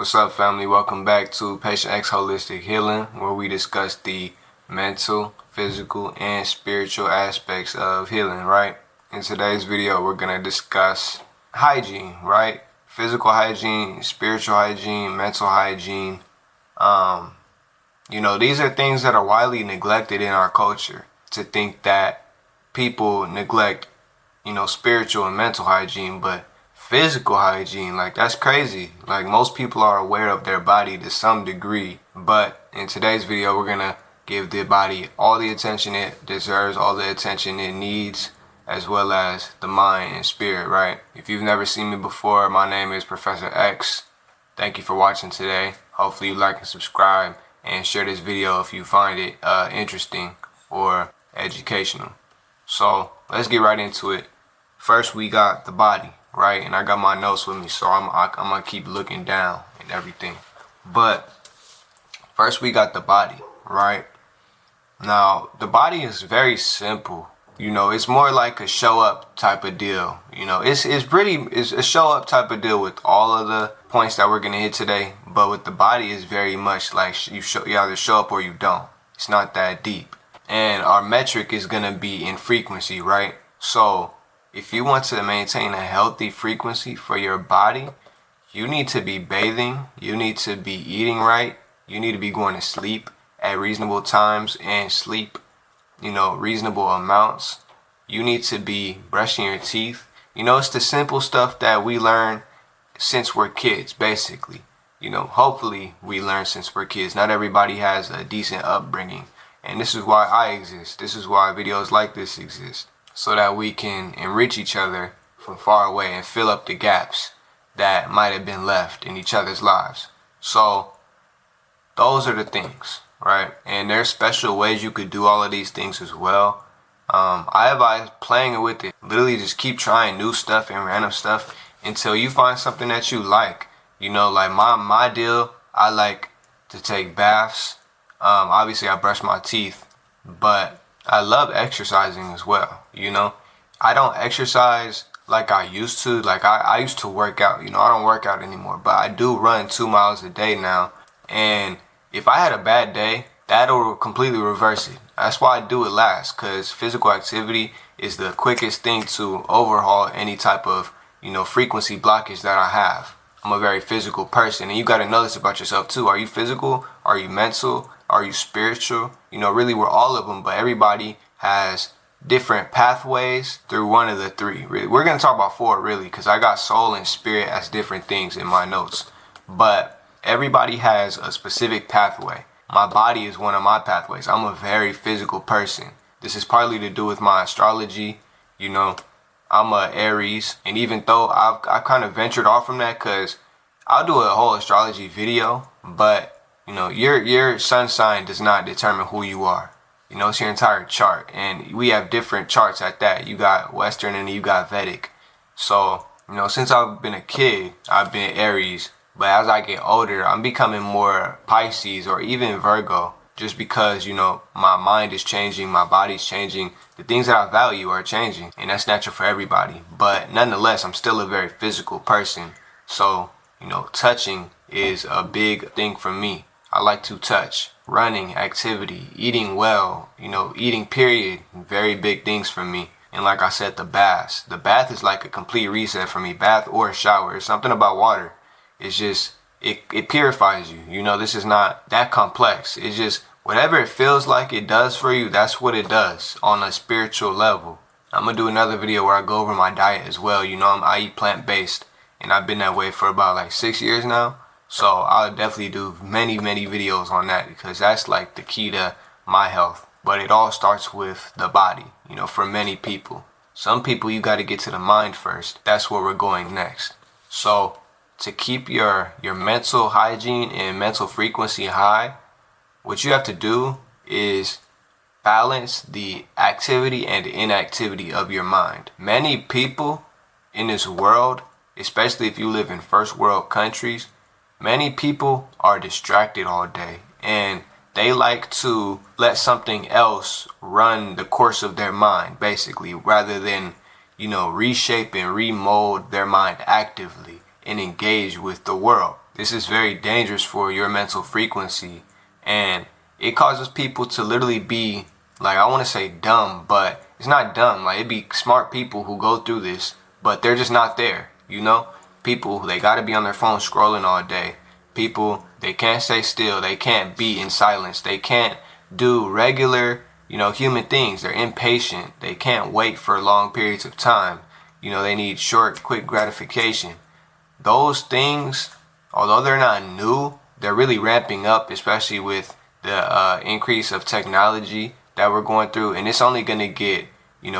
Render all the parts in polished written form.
What's up, family? Welcome back to Patient X Holistic Healing, where we discuss the mental, physical, and spiritual aspects of healing, right? In today's video, we're going to discuss hygiene, right? Physical hygiene, spiritual hygiene, mental hygiene. These are things that are widely neglected in our culture. To think that people neglect, spiritual and mental hygiene, but physical hygiene, like, that's crazy. Like, most people are aware of their body to some degree, but in today's video we're gonna give the body all the attention it deserves, all the attention it needs, as well as the mind and spirit, right? If you've never seen me before, my name is Professor X. Thank you for watching today. Hopefully you like and subscribe and share this video if you find it interesting or educational. So let's get right into it. First, we got the body, right? And I got my notes with me, so I'm gonna keep looking down and everything. But first, we got the body, right? Now, the body is very simple. It's more like a show up type of deal. It's a show up type of deal with all of the points that we're gonna hit today. But with the body, is very much like you either show up or you don't. It's not that deep. And our metric is gonna be in frequency, right? So if you want to maintain a healthy frequency for your body, you need to be bathing, you need to be eating right, you need to be going to sleep at reasonable times and sleep, reasonable amounts. You need to be brushing your teeth. It's the simple stuff that we learn since we're kids, basically. Hopefully we learn since we're kids. Not everybody has a decent upbringing. And this is why I exist. This is why videos like this exist. So that we can enrich each other from far away and fill up the gaps that might have been left in each other's lives. So those are the things, right? And there's special ways you could do all of these things as well. I advise playing with it. Literally just keep trying new stuff and random stuff until you find something that you like. Like my deal, I like to take baths. Obviously I brush my teeth, but I love exercising as well. I don't exercise like I used to. Like I used to work out. I don't work out anymore, but I do run 2 miles a day now. And if I had a bad day, that'll completely reverse it. That's why I do it last, because physical activity is the quickest thing to overhaul any type of, frequency blockage that I have. I'm a very physical person, and you got to know this about yourself too. Are you physical? Are you mental? Are you spiritual? Really, we're all of them, but everybody has different pathways through one of the three. Really, we're going to talk about 4, really, because I got soul and spirit as different things in my notes. But everybody has a specific pathway. My body is one of my pathways. I'm a very physical person. This is partly to do with my astrology. I'm a Aries, and even though I've kind of ventured off from that, because I'll do a whole astrology video, but your sun sign does not determine who you are. It's your entire chart, and we have different charts at that. You got Western and you got Vedic. So since I've been a kid, I've been Aries, but as I get older, I'm becoming more Pisces or even Virgo, just because my mind is changing, my body's changing, the things that I value are changing, and that's natural for everybody. But nonetheless, I'm still a very physical person. So touching is a big thing for me. I like to touch. Running, activity, eating well, eating period, very big things for me. And like I said, the baths. The bath is like a complete reset for me. Bath or shower. It's something about water. It's just, it purifies you. This is not that complex. It's just whatever it feels like it does for you, that's what it does on a spiritual level. I'm going to do another video where I go over my diet as well. I eat plant-based, and I've been that way for about like 6 years now. So I'll definitely do many videos on that, because that's like the key to my health. But it all starts with the body, for many people. Some people, you got to get to the mind first. That's where we're going next. So to keep your mental hygiene and mental frequency high, what you have to do is balance the activity and inactivity of your mind. Many people in this world, especially if you live in first world countries, many people are distracted all day, and they like to let something else run the course of their mind, basically, rather than, reshape and remold their mind actively and engage with the world. This is very dangerous for your mental frequency, and it causes people to literally be, like, I want to say dumb, but it's not dumb. Like, it'd be smart people who go through this, but they're just not there, you know? People, they got to be on their phone scrolling all day. People, they can't stay still. They can't be in silence. They can't do regular, human things. They're impatient. They can't wait for long periods of time. They need short, quick gratification. Those things, although they're not new, they're really ramping up, especially with the increase of technology that we're going through, and it's only going to get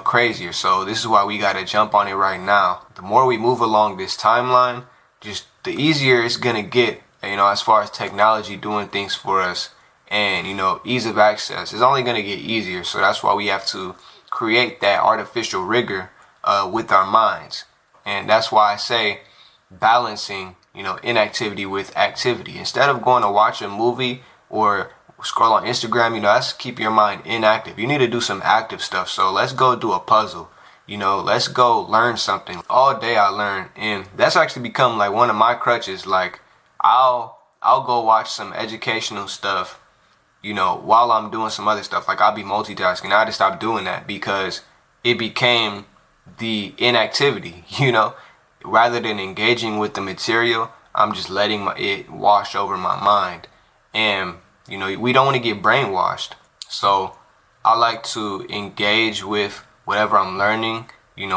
crazier. So this is why we got to jump on it right now. The more we move along this timeline, just the easier it's going to get, as far as technology doing things for us, and ease of access is only going to get easier. So that's why we have to create that artificial rigor with our minds. And that's why I say balancing inactivity with activity. Instead of going to watch a movie or scroll on Instagram, that's keep your mind inactive. You need to do some active stuff. So let's go do a puzzle. Let's go learn something. All day I learn, and that's actually become like one of my crutches. Like I'll go watch some educational stuff, while I'm doing some other stuff. Like I'll be multitasking. I had to stop doing that because it became the inactivity, rather than engaging with the material. I'm just letting it wash over my mind. And we don't want to get brainwashed. So I like to engage with whatever I'm learning,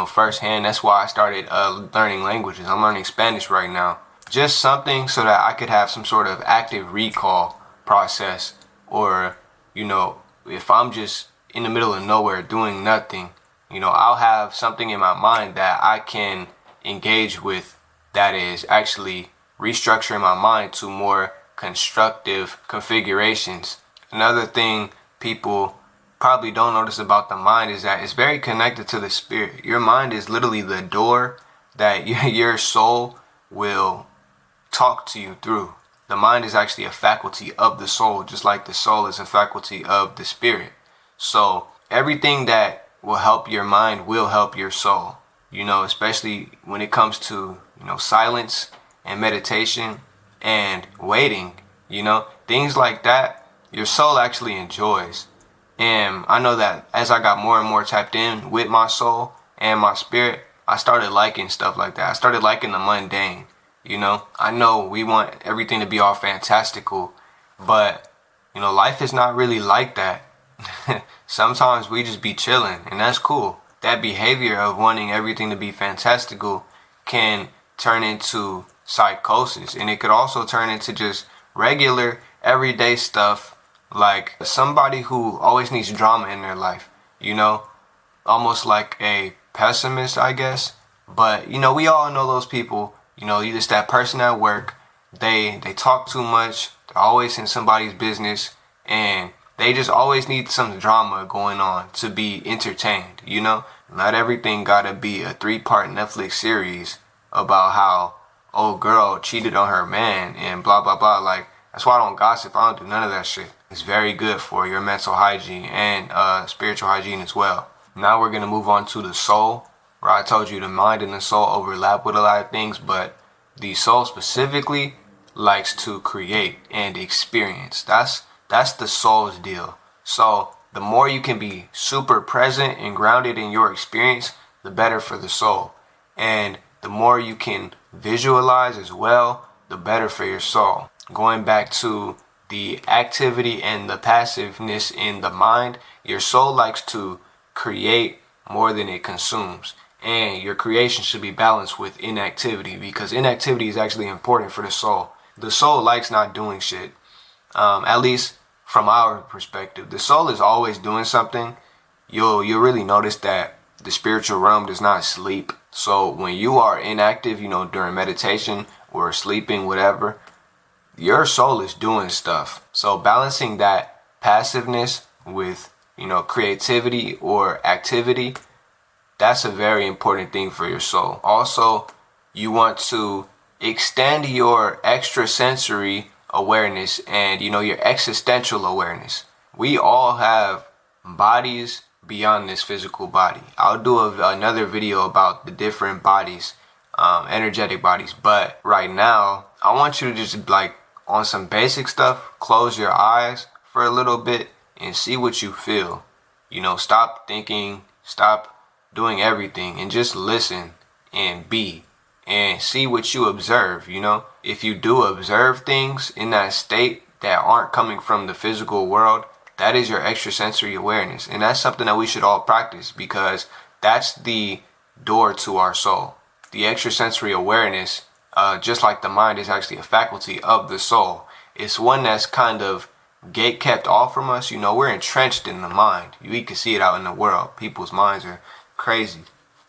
firsthand. That's why I started learning languages. I'm learning Spanish right now. Just something so that I could have some sort of active recall process. Or, if I'm just in the middle of nowhere doing nothing, I'll have something in my mind that I can engage with that is actually restructuring my mind to more constructive configurations. Another thing people probably don't notice about the mind is that it's very connected to the spirit. Your mind is literally the door that your soul will talk to you through. The mind is actually a faculty of the soul, just like the soul is a faculty of the spirit. So everything that will help your mind will help your soul, especially when it comes to, silence and meditation and waiting, things like that, your soul actually enjoys. And I know that as I got more and more tapped in with my soul and my spirit, I started liking stuff like that. I started liking the mundane. I know we want everything to be all fantastical, but life is not really like that. Sometimes we just be chilling, and that's cool. That behavior of wanting everything to be fantastical can turn into psychosis, and it could also turn into just regular everyday stuff, like somebody who always needs drama in their life, almost like a pessimist, I guess. But we all know those people. You're just that person at work. They talk too much. They're always in somebody's business, and they just always need some drama going on to be entertained. Not everything gotta be a 3-part Netflix series about how old girl cheated on her man and blah blah blah. Like, that's why I don't gossip. I don't do none of that shit. It's very good for your mental hygiene and spiritual hygiene as well. Now we're gonna move on to the soul, where I told you the mind and the soul overlap with a lot of things, but the soul specifically likes to create and experience. That's the soul's deal. So the more you can be super present and grounded in your experience, the better for the soul. And the more you can visualize as well, the better for your soul. Going back to the activity and the passiveness in the mind, your soul likes to create more than it consumes. And your creation should be balanced with inactivity, because inactivity is actually important for the soul. The soul likes not doing shit. At least from our perspective, the soul is always doing something. You'll really notice that the spiritual realm does not sleep. So when you are inactive, during meditation or sleeping, whatever, your soul is doing stuff. So balancing that passiveness with, creativity or activity, that's a very important thing for your soul. Also, you want to extend your extrasensory awareness and, your existential awareness. We all have bodies beyond this physical body. I'll do another video about the different bodies, energetic bodies. But right now, I want you to just like on some basic stuff, close your eyes for a little bit and see what you feel. Stop thinking, stop doing everything and just listen and be and see what you observe. If you do observe things in that state that aren't coming from the physical world, that is your extrasensory awareness. And that's something that we should all practice because that's the door to our soul. The extrasensory awareness, just like the mind, is actually a faculty of the soul. It's one that's kind of gate kept off from us. We're entrenched in the mind. You can see it out in the world. People's minds are crazy.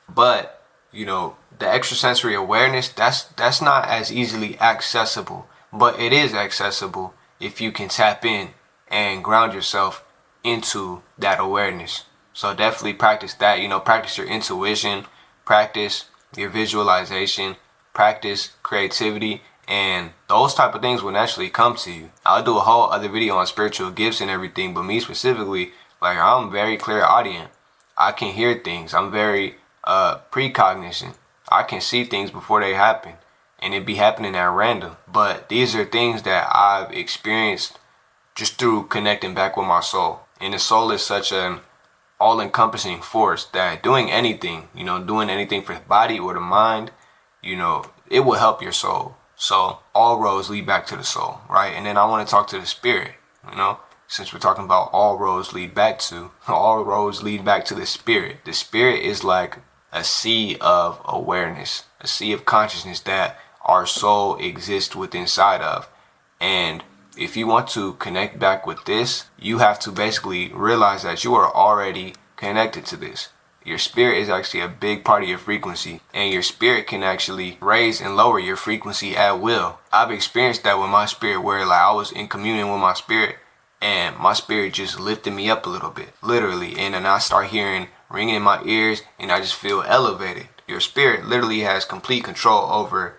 But, the extrasensory awareness, that's not as easily accessible. But it is accessible if you can tap in and ground yourself into that awareness. So definitely practice that. Practice your intuition, practice your visualization, practice creativity, and those type of things will naturally come to you. I'll do a whole other video on spiritual gifts and everything, but me specifically, like, I'm very clairaudient. I can hear things. I'm very precognition. I can see things before they happen, and it be happening at random. But these are things that I've experienced just through connecting back with my soul. And the soul is such an all-encompassing force that doing anything for the body or the mind, it will help your soul. So all roads lead back to the soul, right? And then I want to talk to the spirit, since we're talking about all roads lead back to the spirit. The spirit is like a sea of awareness, a sea of consciousness that our soul exists within inside of. And if you want to connect back with this, you have to basically realize that you are already connected to this. Your spirit is actually a big part of your frequency, and your spirit can actually raise and lower your frequency at will. I've experienced that with my spirit, where like I was in communion with my spirit and my spirit just lifted me up a little bit, literally. And then I start hearing ringing in my ears and I just feel elevated. Your spirit literally has complete control over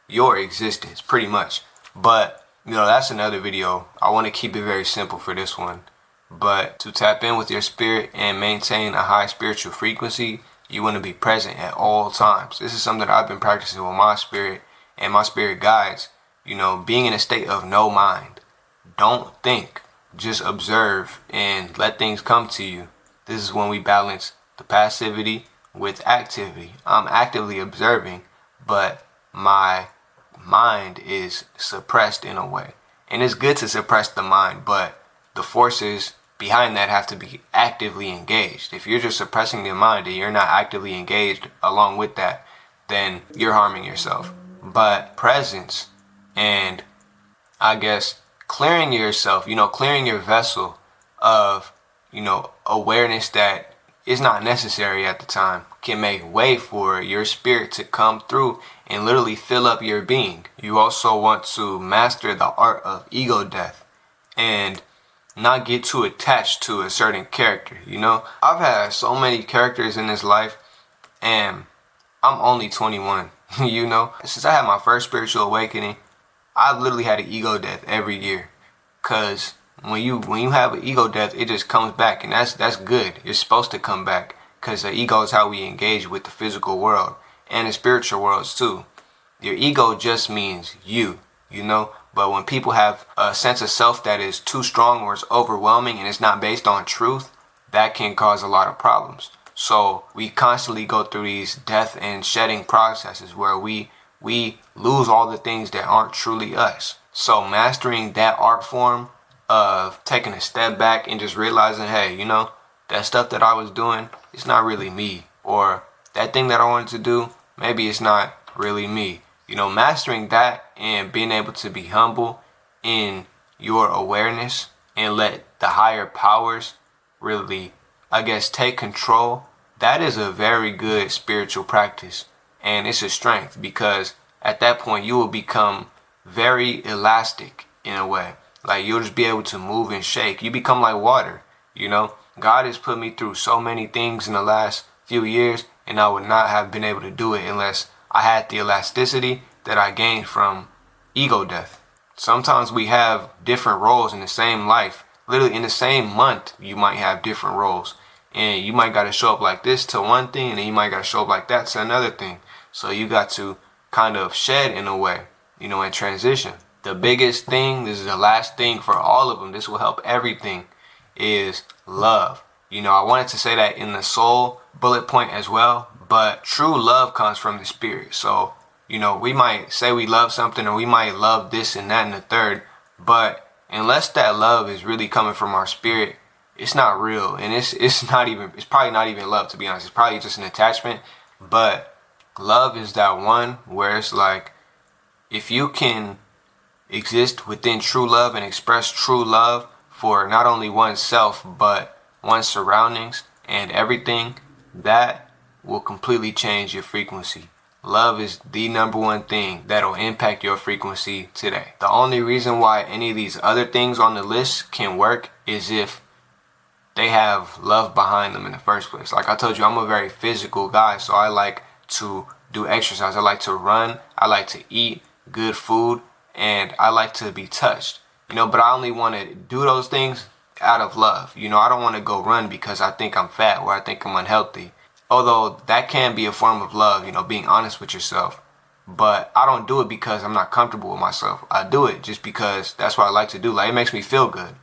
your existence, pretty much. But that's another video. I want to keep it very simple for this one. But to tap in with your spirit and maintain a high spiritual frequency, you want to be present at all times. This is something that I've been practicing with my spirit and my spirit guides. Being in a state of no mind. Don't think. Just observe and let things come to you. This is when we balance the passivity with activity. I'm actively observing, but my mind is suppressed in a way. And it's good to suppress the mind, but the forces behind that have to be actively engaged. If you're just suppressing the mind and you're not actively engaged along with that, then you're harming yourself. But presence and I guess clearing yourself, clearing your vessel of, awareness that is not necessary at the time, can make way for your spirit to come through and literally fill up your being. You also want to master the art of ego death and not get too attached to a certain character. I've had so many characters in this life and I'm only 21. Since I had my first spiritual awakening, I've literally had an ego death every year. Cause when you have an ego death, it just comes back, and that's good. You're supposed to come back, cause the ego is how we engage with the physical world and the spiritual worlds too. Your ego just means you. But when people have a sense of self that is too strong or it's overwhelming and it's not based on truth, that can cause a lot of problems. So we constantly go through these death and shedding processes where we lose all the things that aren't truly us. So mastering that art form of taking a step back and just realizing, hey, that stuff that I was doing, it's not really me. Or that thing that I wanted to do, maybe it's not really me. Mastering that and being able to be humble in your awareness and let the higher powers really, take control. That is a very good spiritual practice. And it's a strength because at that point you will become very elastic in a way. Like you'll just be able to move and shake. You become like water, God has put me through so many things in the last few years, and I would not have been able to do it unless I had the elasticity that I gained from ego death. Sometimes we have different roles in the same life. Literally in the same month, you might have different roles. And you might got to show up like this to one thing, and then you might got to show up like that to another thing. So you got to kind of shed in a way. in transition. The biggest thing, this is the last thing for all of them, this will help everything, is love. I wanted to say that in the soul bullet point as well, but true love comes from the spirit. So, we might say we love something, or we might love this and that and the third, but unless that love is really coming from our spirit, it's not real. And it's probably not even love, to be honest. It's probably just an attachment. But love is that one where it's like, if you can exist within true love and express true love for not only oneself, but one's surroundings and everything, that will completely change your frequency. Love is the number one thing that'll impact your frequency today. The only reason why any of these other things on the list can work is if they have love behind them in the first place. Like I told you, I'm a very physical guy, so I like to do exercise. I like to run. I like to eat good food, and I like to be touched. But I only want to do those things out of love. I don't want to go run because I think I'm fat or I think I'm unhealthy. Although that can be a form of love, being honest with yourself. But I don't do it because I'm not comfortable with myself. I do it just because that's what I like to do. Like, it makes me feel good.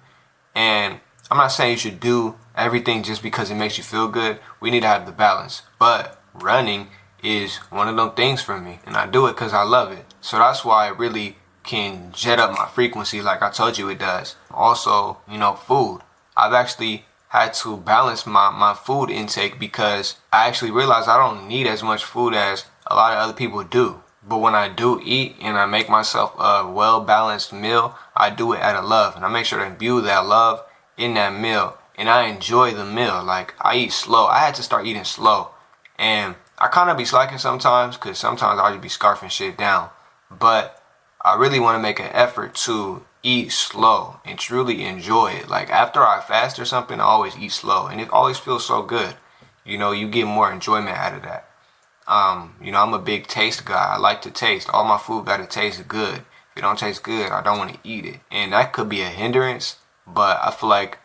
And I'm not saying you should do everything just because it makes you feel good. We need to have the balance. But running is one of them things for me. And I do it because I love it. So that's why it really can jet up my frequency like I told you it does. Also, food. I've actually had to balance my food intake because I actually realized I don't need as much food as a lot of other people do. But when I do eat and I make myself a well-balanced meal, I do it out of love. And I make sure to imbue that love in that meal. And I enjoy the meal. Like, I eat slow. I had to start eating slow. And I kind of be slacking sometimes because sometimes I'll just be scarfing shit down. But I really want to make an effort to eat slow and truly enjoy it. Like, after I fast or something, I always eat slow. And it always feels so good. You get more enjoyment out of that. I'm a big taste guy. I like to taste. All my food got to taste good. If it don't taste good, I don't want to eat it. And that could be a hindrance, but I feel like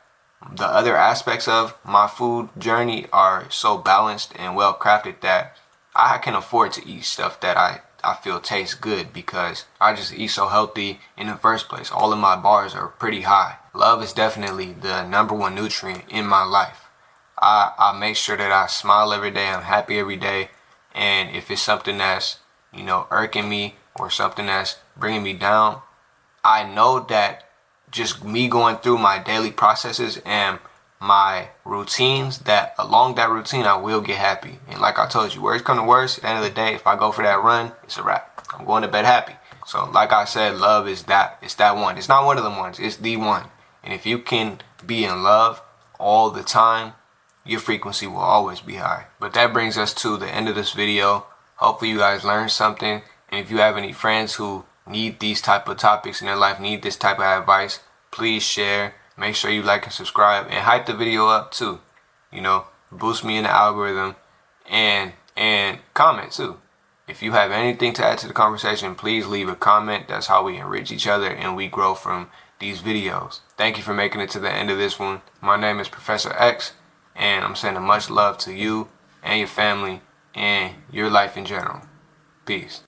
the other aspects of my food journey are so balanced and well crafted that I can afford to eat stuff that I feel tastes good because I just eat so healthy in the first place. All of my bars are pretty high. Love is definitely the number one nutrient in my life. I make sure that I smile every day. I'm happy every day. And if it's something that's, irking me or something that's bringing me down, I know that just me going through my daily processes and my routines, that along that routine, I will get happy. And like I told you, worst come to worst, at the end of the day, if I go for that run, it's a wrap. I'm going to bed happy. So like I said, love is that. It's that one. It's not one of them ones. It's the one. And if you can be in love all the time, your frequency will always be high. But that brings us to the end of this video. Hopefully you guys learned something. And if you have any friends who need these type of topics in their life, need this type of advice, please share. Make sure you like and subscribe and hype the video up too. Boost me in the algorithm and comment too. If you have anything to add to the conversation, please leave a comment. That's how we enrich each other and we grow from these videos. Thank you for making it to the end of this one. My name is Professor X, and I'm sending much love to you and your family and your life in general. Peace.